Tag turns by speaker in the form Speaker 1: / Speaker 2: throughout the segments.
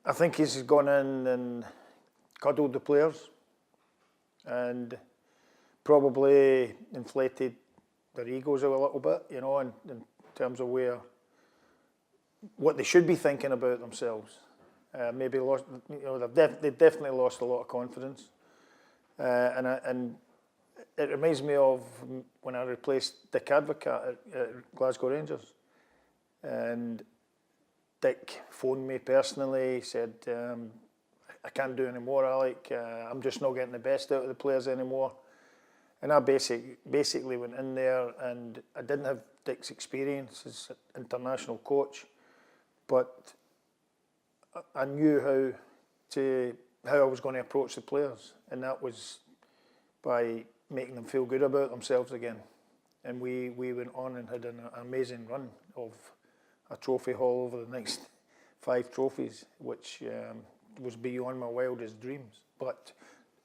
Speaker 1: I think he's gone in and cuddled the players and probably inflated their egos a little bit, you know, in terms of what they should be thinking about themselves. Maybe lost, you know, they've definitely lost a lot of confidence, and it reminds me of when I replaced Dick Advocat at Glasgow Rangers, and Dick phoned me personally. He said, "I can't do any more, Alec. I'm just not getting the best out of the players anymore." And I basically went in there, and I didn't have Dick's experience as an international coach, but I knew how I was going to approach the players, and that was by making them feel good about themselves again. And we went on and had an amazing run of a trophy haul over the next 5 trophies, which was beyond my wildest dreams. But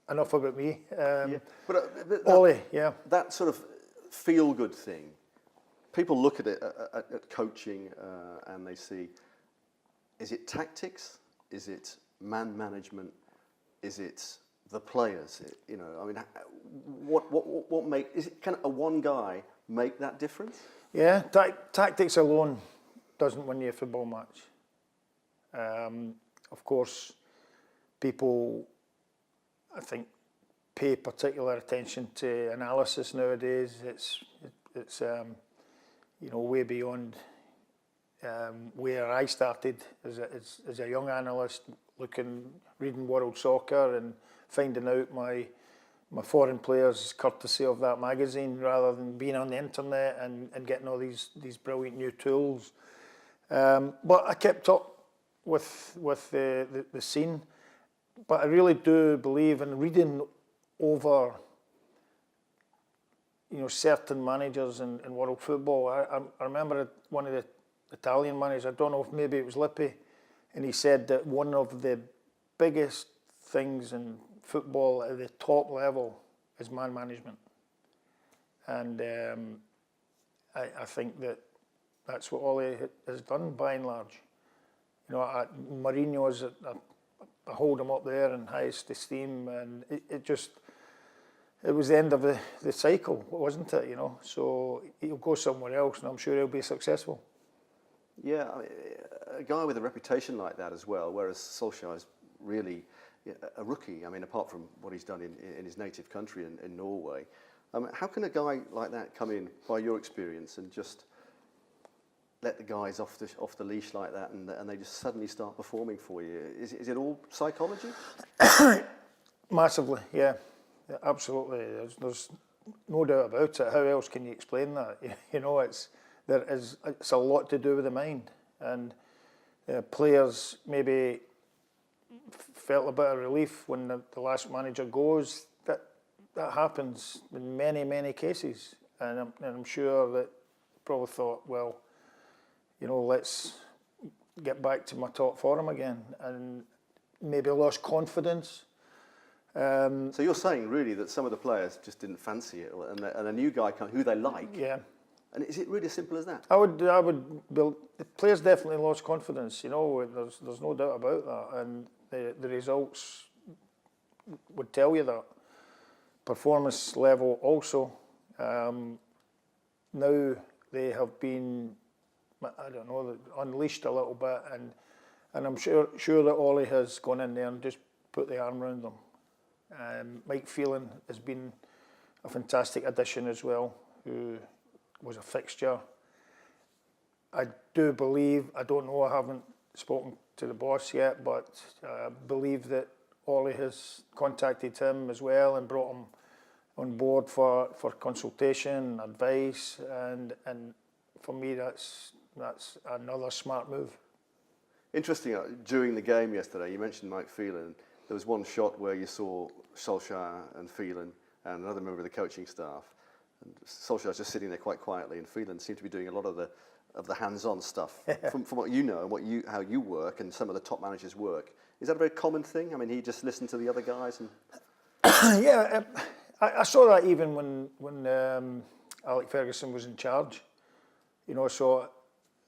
Speaker 1: enough about me.
Speaker 2: But
Speaker 1: Ole, yeah.
Speaker 2: That sort of feel-good thing, people look at it, at coaching, and they see, is it tactics? Is it man management? Is it the players? You know, I mean, what can a one guy make that difference?
Speaker 1: Yeah, tactics alone doesn't win you a football match. Of course, people, I think, pay particular attention to analysis nowadays. It's you know, way beyond where I started as a young analyst, reading World Soccer and finding out my foreign players courtesy of that magazine, rather than being on the internet and getting all these brilliant new tools. But I kept up with the scene. But I really do believe in reading over, you know, certain managers in world football. I remember one of the Italian managers, I don't know if maybe it was Lippi, and he said that one of the biggest things in football at the top level is man management. And I think that's what Ole has done by and large. You know, Mourinho is I hold him up there in highest esteem, and it was the end of the cycle, wasn't it? You know, so he'll go somewhere else, and I'm sure he'll be successful.
Speaker 2: Yeah, I mean, a guy with a reputation like that as well, whereas Solskjaer is really a rookie. I mean, apart from what he's done in his native country in Norway, how can a guy like that come in, by your experience, and just let the guys off the leash like that, and they just suddenly start performing for you? Is it all psychology?
Speaker 1: Massively, yeah, absolutely. There's no doubt about it. How else can you explain that? You know, it's a lot to do with the mind, and players maybe felt a bit of relief when the last manager goes. That happens in many cases, and I'm sure that probably thought, well, you know, let's get back to my top form again, and maybe lost confidence.
Speaker 2: So you're saying really that some of the players just didn't fancy it, and a new guy who they like.
Speaker 1: Yeah.
Speaker 2: And is it really as simple as that?
Speaker 1: I would build. The players definitely lost confidence. You know, there's no doubt about that, and the results would tell you that. Performance level also. Now they have been, I don't know, unleashed a little bit, and I'm sure that Ole has gone in there and just put the arm around them. Mike Phelan has been a fantastic addition as well, who was a fixture. I do believe, I don't know, I haven't spoken to the boss yet, but I believe that Ole has contacted him as well and brought him on board for consultation, advice, and for me that's another smart move.
Speaker 2: Interesting, during the game yesterday, you mentioned Mike Phelan. There was one shot where you saw Solskjaer and Phelan and another member of the coaching staff. And Solskjaer was just sitting there quite quietly, and Phelan seemed to be doing a lot of the hands-on stuff. From what you know and how you work and some of the top managers work, is that a very common thing? I mean, he just listened to the other guys and.
Speaker 1: Yeah, I saw that even when Alex Ferguson was in charge. You know, so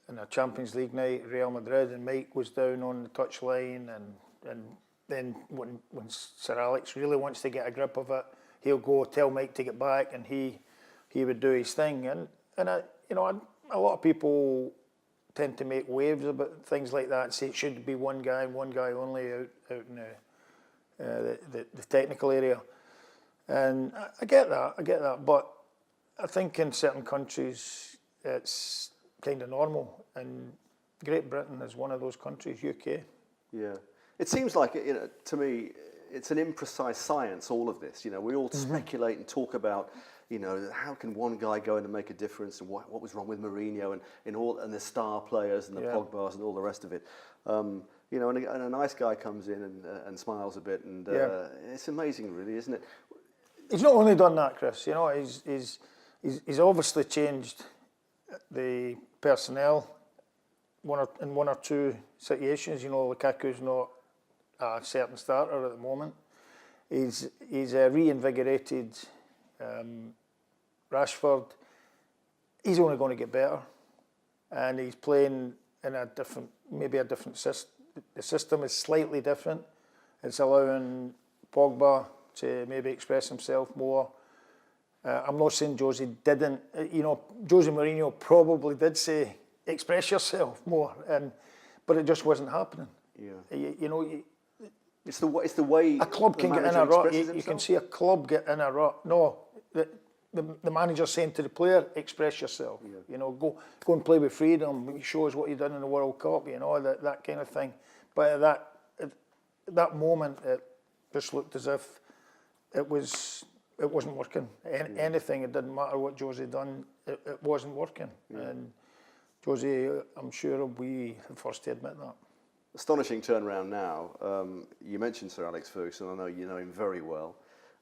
Speaker 1: in a Champions League night, Real Madrid, and Mike was down on the touchline, and then when Sir Alex really wants to get a grip of it, he'll go tell Mike to get back, and he would do his thing. And a lot of people tend to make waves about things like that and say it should be one guy and one guy only out in the technical area. And I get that, but I think in certain countries it's kind of normal, and Great Britain is one of those countries, UK.
Speaker 2: Yeah. It seems like, to me, it's an imprecise science, all of this. We all speculate and talk about, how can one guy go in and make a difference, and what was wrong with Mourinho and the star players and the Pogbas and all the rest of it. And a nice guy comes in and smiles a bit, and it's amazing, really, isn't it?
Speaker 1: He's not only done that, Chris. He's obviously changed the personnel in one or two situations. Lukaku's not a certain starter at the moment. He's reinvigorated Rashford. He's only going to get better, and he's playing in a different system. The system is slightly different. It's allowing Pogba to maybe express himself more. I'm not saying Jose didn't. Jose Mourinho probably did say express yourself more, but it just wasn't happening.
Speaker 2: Yeah. It's the way
Speaker 1: a club can get in a rut. You can see a club get in a rut. No, the manager's saying to the player, express yourself. Yeah. Go and play with freedom. Show us what you've done in the World Cup. That kind of thing. But at that moment, it just looked as if it wasn't working. Anything, it didn't matter what Jose done. It wasn't working. Yeah. And Jose, I'm sure, will be the first to admit that.
Speaker 2: Astonishing turnaround now. You mentioned Sir Alex Ferguson. I know you know him very well.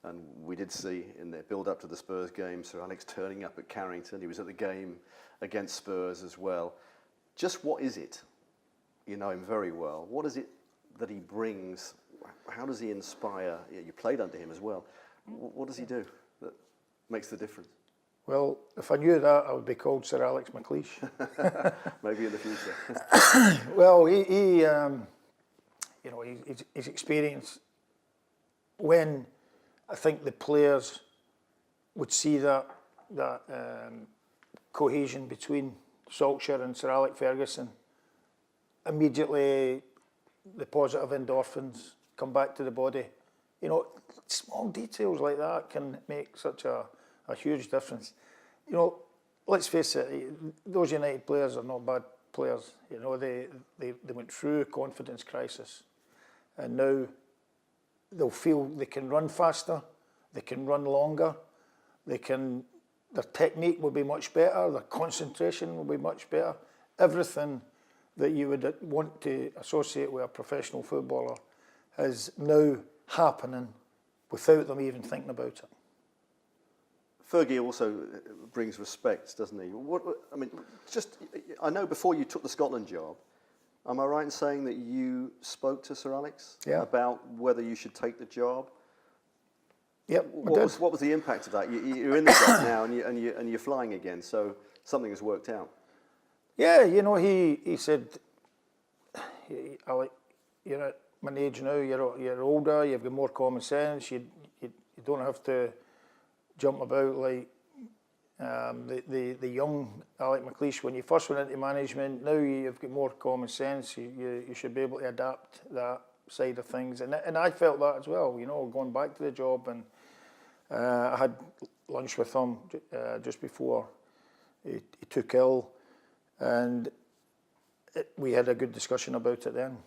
Speaker 2: And we did see in the build-up to the Spurs game, Sir Alex turning up at Carrington. He was at the game against Spurs as well. Just what is it? You know him very well. What is it that he brings? How does he inspire? You played under him as well. What does he do that makes the difference?
Speaker 1: Well, if I knew that, I would be called Sir Alex McLeish.
Speaker 2: Maybe in the future.
Speaker 1: Well, his experience, when I think the players would see that cohesion between Solskjaer and Sir Alex Ferguson, immediately the positive endorphins come back to the body. Small details like that can make such a huge difference. Let's face it, those United players are not bad players. They went through a confidence crisis, and now they'll feel they can run faster, they can run longer, their technique will be much better, their concentration will be much better. Everything that you would want to associate with a professional footballer is now happening without them even thinking about it.
Speaker 2: Fergie also brings respect, doesn't he? I know before you took the Scotland job, am I right in saying that you spoke to Sir Alex about whether you should take the job?
Speaker 1: Yep.
Speaker 2: What was the impact of that? You're in the job now, and you're flying again, so something has worked out.
Speaker 1: Yeah, he said, Alec, you're at my age now. You're older. You've got more common sense. You don't have to jump about like the young Alex McLeish when you first went into management. Now you've got more common sense. You should be able to adapt that side of things, and I felt that as well. Going back to the job, and I had lunch with him just before he took ill, and we had a good discussion about it then.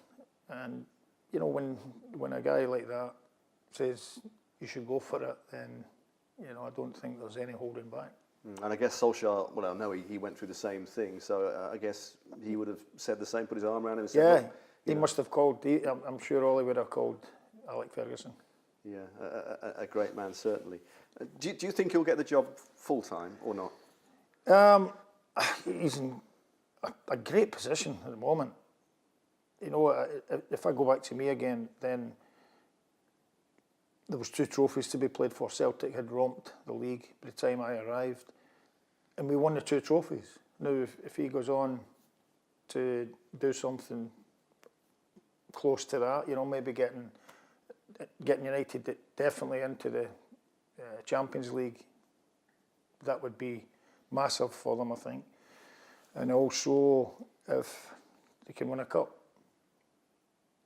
Speaker 1: And when a guy like that says you should go for it, then I don't think there's any holding back.
Speaker 2: And I guess Solskjaer, well, I know he went through the same thing, so I guess he would have said the same, put his arm around him and said,
Speaker 1: yeah, he must have called, I'm sure Ole would have called Alex Ferguson.
Speaker 2: Yeah, a great man, certainly. Do you think he'll get the job full-time or not?
Speaker 1: He's in a great position at the moment. If I go back to me again, then there was 2 trophies to be played for. Celtic had romped the league by the time I arrived, and we won the 2 trophies. Now, if he goes on to do something close to that. You know, maybe getting United definitely into the Champions League. That would be massive for them, I think. And also if they can win a cup.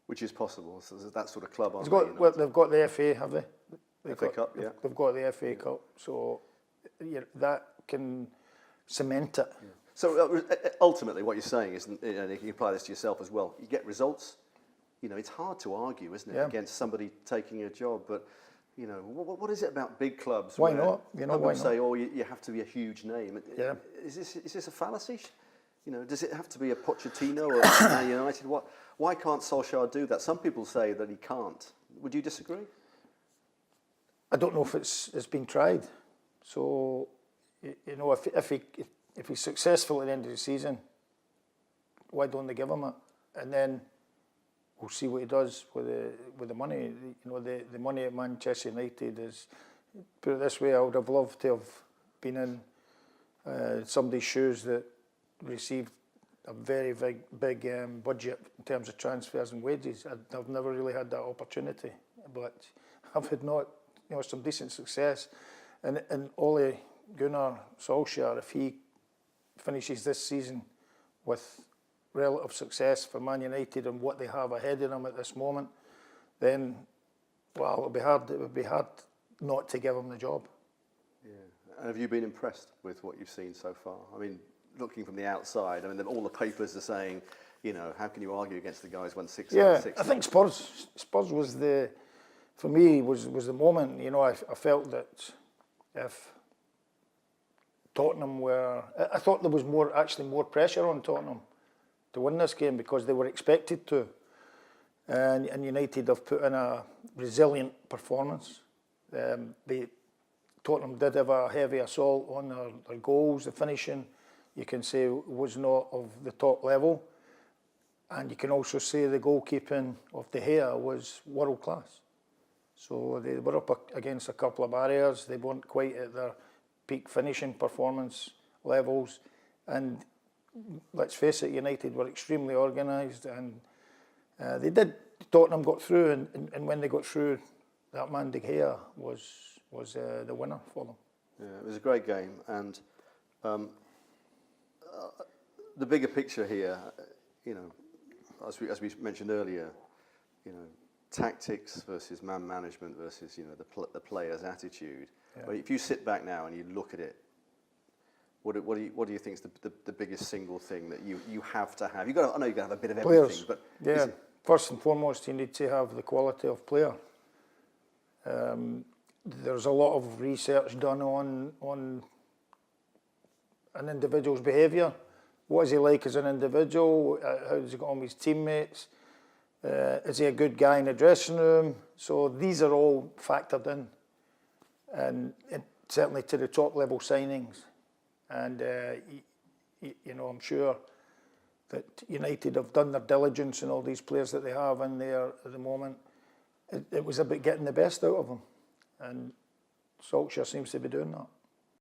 Speaker 2: Which is possible. So there's that sort of club, aren't
Speaker 1: Well, they've got the FA, have they?
Speaker 2: FA Cup, yeah.
Speaker 1: They've got the FA Cup, so that can cement it.
Speaker 2: Yeah. So ultimately, what you're saying is, you can apply this to yourself as well. You get results. You know, it's hard to argue, isn't it, against somebody taking a job? But you know, what is it about big clubs?
Speaker 1: Why not? You know, why not?
Speaker 2: Say, oh, you have to be a huge name.
Speaker 1: Yeah.
Speaker 2: Is this a fallacy? You know, does it have to be a Pochettino or Man United? Why can't Solskjaer do that? Some people say that he can't. Would you disagree?
Speaker 1: I don't know if it's been tried. So, you know, if he's successful at the end of the season, why don't they give him it? And then we'll see what he does with the money. You know, the money at Manchester United is, put it this way, I would have loved to have been in somebody's shoes that received a very big budget in terms of transfers and wages. I've never really had that opportunity, but I've had some decent success. And Ole Gunnar Solskjaer, if he finishes this season with relative success for Man United and what they have ahead of them at this moment, then, well, it would be hard not to give him the job.
Speaker 2: Yeah. And have you been impressed with what you've seen so far? I mean, looking from the outside, I mean, all the papers are saying, you know, how can you argue against the guys won 6
Speaker 1: Yeah,
Speaker 2: 6
Speaker 1: I think Spurs was for me was the moment. You know, I felt that if Tottenham I thought there was more pressure on Tottenham to win this game because they were expected to, and United have put in a resilient performance. Tottenham did have a heavy assault on their goals. The finishing, you can say, was not of the top level, and you can also say the goalkeeping of De Gea was world class. So they were up against a couple of barriers. They weren't quite at their peak finishing performance levels, and let's face it, United were extremely organised, and Tottenham got through, and when they got through, that man De Gea was the winner for them.
Speaker 2: Yeah, it was a great game, and the bigger picture here, you know, as we mentioned earlier, you know, tactics versus man management versus, you know, the player's attitude. Yeah. But if you sit back now and you look at it, what do you think is the biggest single thing that you have to have? I know you've got to have a bit of everything,
Speaker 1: Players,
Speaker 2: but
Speaker 1: yeah. First and foremost, you need to have the quality of player. There's a lot of research done on an individual's behaviour. What is he like as an individual? How does he get on with his teammates? Is he a good guy in the dressing room? So these are all factored in, and certainly to the top level signings. And you know, I'm sure that United have done their diligence in all these players that they have in there at the moment. It was about getting the best out of them, and Solskjaer seems to be doing that.